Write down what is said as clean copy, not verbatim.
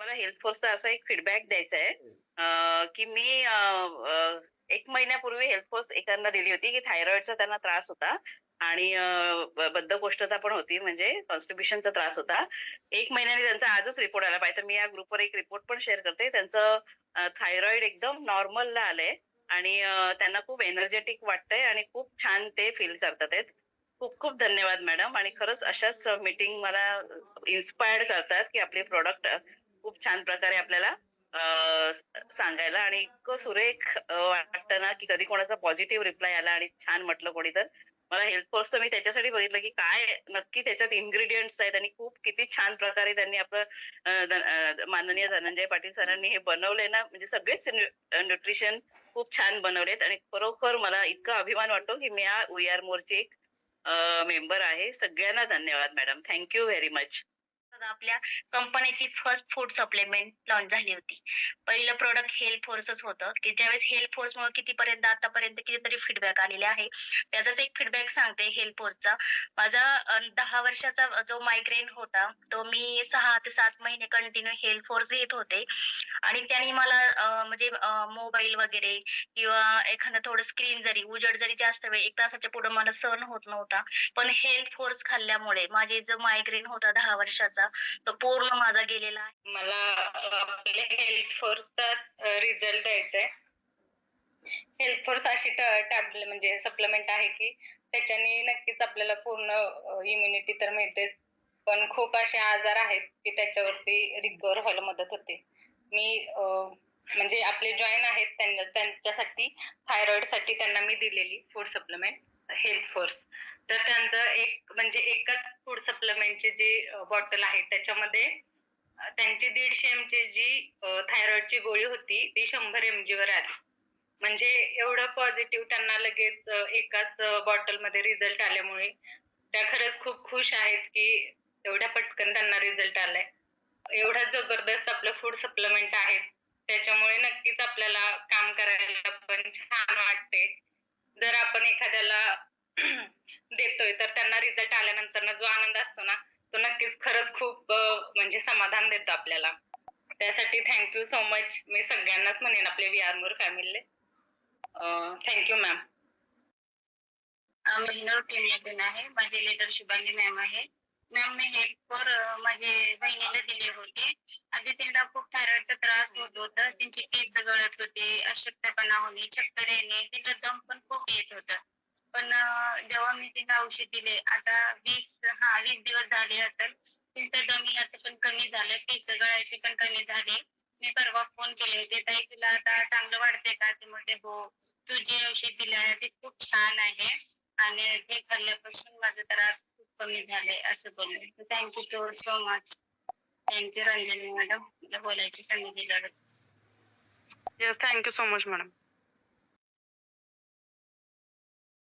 मला हेल्थ फोर्सचा असा एक फीडबॅक द्यायचा आहे, की मी 1 महिन्यापूर्वी हेल्थ फोर्स एकांना दिली होती, की थायरॉइडचा त्यांना त्रास होता आणि बद्धकोष्ठता पण होती, म्हणजे कॉन्स्टिपेशनचा त्रास होता. 1 महिन्याने त्यांचा आजच रिपोर्ट आला पाहिजे. तर मी या ग्रुपवर एक रिपोर्ट पण शेअर करते. त्यांचं थायरॉइड एकदम नॉर्मलला आलंय आणि त्यांना खूप एनर्जेटिक वाटतंय आणि खूप छान ते फील करतात आहेत. खूप खूप धन्यवाद मॅडम आणि खरंच अशाच मीटिंग मला इन्स्पायर्ड करतात, की आपले प्रॉडक्ट खूप छान प्रकारे आपल्याला सांगायला आणि इतकं सुरेख वाटतं ना, की कधी कोणाचा पॉझिटिव्ह रिप्लाय आला आणि छान म्हटलं कोणी तर. मला हेल्थ फोर्सचं मी त्याच्यासाठी बघितलं, की काय नक्की त्याच्यात इन्ग्रीडियंट्स आहेत आणि खूप किती छान प्रकारे त्यांनी आपलं माननीय धनंजय पाटील सरांनी हे बनवलंय ना, म्हणजे सगळेच न्यूट्रिशन खूप छान बनवलेत आणि खरोखर मला इतका अभिमान वाटतो, की मी या वी आर मोरची एक मेंबर आहे. सगळ्यांना धन्यवाद madam. Thank you very much. बघा, आपल्या कंपनीची फर्स्ट फूड सप्लिमेंट लॉन्च झाली होती. पहिलं प्रॉडक्ट हेल्थ फोर्सच होतं, की ज्यावेळेस हेल्थ फोर्समुळे कितीपर्यंत आतापर्यंत कितीतरी फीडबॅक आलेले आहे. त्याचाच एक फीडबॅक सांगते हेल्थ फोर्सचा. माझा 10 वर्षाचा जो मायग्रेन होता, तो मी 6 ते 7 महिने कंटिन्यू हेल्थ फोर्स घेत होते आणि त्याने मला म्हणजे मोबाईल वगैरे किंवा एखादं थोडं स्क्रीन जरी उजेड जरी जास्त वेळ 1 तासाच्या पुढे मला सहन होत नव्हता. पण हेल्थ फोर्स खाल्ल्यामुळे माझे जो मायग्रेन होता 10 वर्षाचा, तो पूर्ण माझा गेलेला आहे. मला आपल्या हेल्थ फोर्सचा रिझल्ट द्यायचा आहे. हेल्थ फोर्स अशी टॅबलेट म्हणजे सप्लिमेंट आहे की त्याच्याने नक्कीच आपल्याला पूर्ण इम्युनिटी तर मिळतेच, पण खूप असे आजार आहेत की त्याच्यावरती रिकव्हर व्हायला मदत होते. मी म्हणजे आपले जॉईन आहेत त्यांच्यासाठी थायरॉइडसाठी त्यांना मी दिलेली फूड सप्लिमेंट हेल्थ फोर्स. तर त्यांचं एक म्हणजे एकच फूड सप्लिमेंटची जी बॉटल आहे त्याच्यामध्ये त्यांची 150 mg जी थायरॉइडची गोळी होती ती 100 mg वर आली. म्हणजे एवढं पॉझिटिव्ह त्यांना लगेच एकाच बॉटलमध्ये रिझल्ट आल्यामुळे त्या खरंच खूप खुश आहेत की एवढ्या पटकन त्यांना रिझल्ट आलाय. एवढा जबरदस्त आपलं फूड सप्लिमेंट आहे. त्याच्यामुळे नक्कीच आपल्याला काम करायला पण छान वाटते. जर आपण एखाद्याला देतोय तर त्यांना रिझल्ट आल्यानंतर जो आनंद असतो ना, तो नक्कीच खरंच खूप म्हणजे समाधान देतो आपल्याला. त्यासाठी थँक यू सो मच. मी सगळ्यांनाच म्हणेन आपल्या वी-आर-मोर फॅमिलीला. Thank you ma'am. मी हिनोर टीममधून आहे. माझे लीडर शुभांगी मॅम आहे. मॅम, मी हेल्थ फॉर माझे बहिणीला दिले होते. आधी तिला खूप थायरॉइडचा त्रास होत होता. त्यांचे केस गळत होते, अशक्तपणा होणे, चक्कर येणे, तिला दम पण खूप येत होता. पण जेव्हा मी तिला औषध दिले, आता 20 दिवस झाले असेल, तिचं दम याचं पण कमी झालं, केस गळायचे पण कमी झाले. मी परवा फोन केले होते, ताई तुला आता चांगलं वाटतंय का? ते म्हटले हो. तू जे औषध दिलं आहे ते खूप छान आहे आणि ते खाल्ल्यापासून माझा त्रास खूप कमी झालाय असं बोलले. Thank you so much. Thank you Ranjani madam, मला बोलायची संधी दिल्याबद्दल. Yes, thank you so much madam.